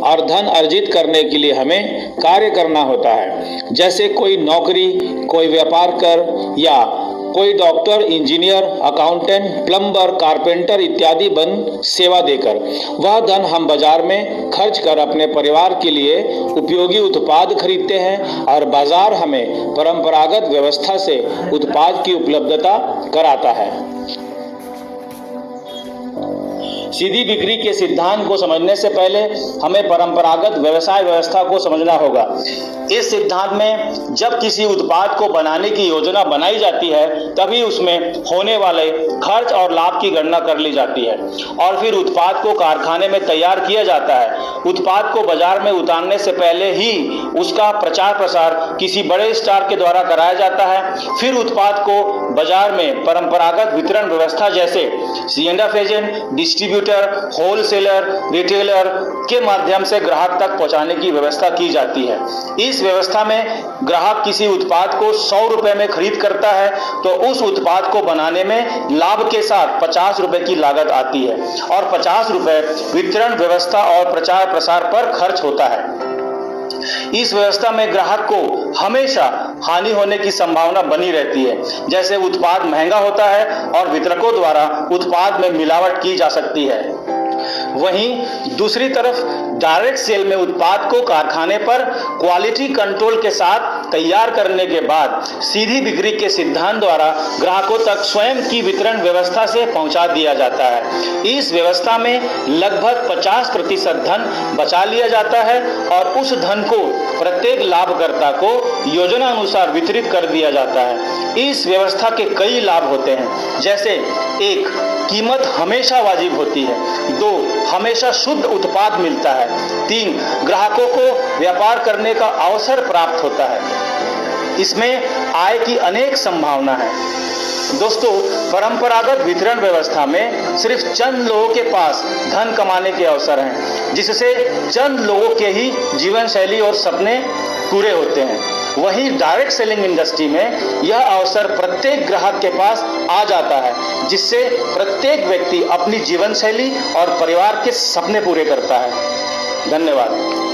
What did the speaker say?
और धन अर्जित करने के लिए हमें कार्य करना होता है। जैसे कोई नौकरी, कोई व्यापार कर या कोई doctor, engineer, accountant, plumber, carpenter इत्यादि बन सेवा देकर। वह धन हम बाजार में खर्च कर अपने परिवार के लिए उपयोगी उत्पाद खरीदते हैं और बाजार हमें परंपरागत व्यवस्था से उत्पाद की उपलब्धता कराता है। सीधी बिक्री के सिद्धांत को समझने से पहले हमें परंपरागत व्यवसाय व्यवस्था को समझना होगा। इस सिद्धांत में जब किसी उत्पाद को बनाने की योजना बनाई जाती है तभी उसमें होने वाले खर्च और लाभ की गणना कर ली जाती है और फिर उत्पाद को कारखाने में तैयार किया जाता है। उत्पाद को बाजार में उतारने से पहले ही उसका प्रचार प्रसार किसी बड़े स्टार के द्वारा कराया जाता है। फिर उत्पाद को बाजार में परंपरागत वितरण व्यवस्था जैसे CNF agent, distributor, wholesaler, retailer के माध्यम से ग्राहक तक पहुंचाने की व्यवस्था की जाती है। इस व्यवस्था में ग्राहक किसी उत्पाद को 100 रुपए में खरीद करता है तो उस उत्पाद को बनाने में लाभ के साथ 50 रुपए की लागत आती है और 50 रुपए वितरण व्यवस्था और प्रचार प्रसार पर खर्च होता है। इस व्यवस्था में ग्राहक को हमेशा हानि होने की संभावना बनी रहती है। जैसे उत्पाद महंगा होता है और वितरकों द्वारा उत्पाद में मिलावट की जा सकती है। वहीं दूसरी तरफ डायरेक्ट सेल में उत्पाद को कारखाने पर क्वालिटी कंट्रोल के साथ तैयार करने के बाद सीधी बिक्री के सिद्धांत द्वारा ग्राहकों तक स्वयं की वितरण व्यवस्था से पहुंचा दिया जाता है। इस व्यवस्था में लगभग 50% धन बचा लिया जाता है और उस धन को प्रत्येक लाभकर्ता को योजना अनुसार वितरित कर दिया जाता है। इस व्यवस्था के कई लाभ होते हैं, जैसे 1. कीमत हमेशा वाजिब होती है। 2. हमेशा शुद्ध उत्पाद मिलता है। 3. ग्राहकों को व्यापार करने का अवसर प्राप्त होता है। इसमें आय की अनेक संभावना है। दोस्तों, परंपरागत वितरण व्यवस्था में सिर्फ चंद लोगों के पास धन कमाने के अवसर हैं, जिससे चंद लोगों के ही जीवन शैली और सपने पूरे होते हैं। वहीं डायरेक्ट सेलिंग इंडस्ट्री में यह अवसर प्रत्येक ग्राहक के पास आ जाता है, जिससे प्रत्येक व्यक्ति अपनी जीवन शैली और परिवार के सपने पूरे करता है। धन्यवाद।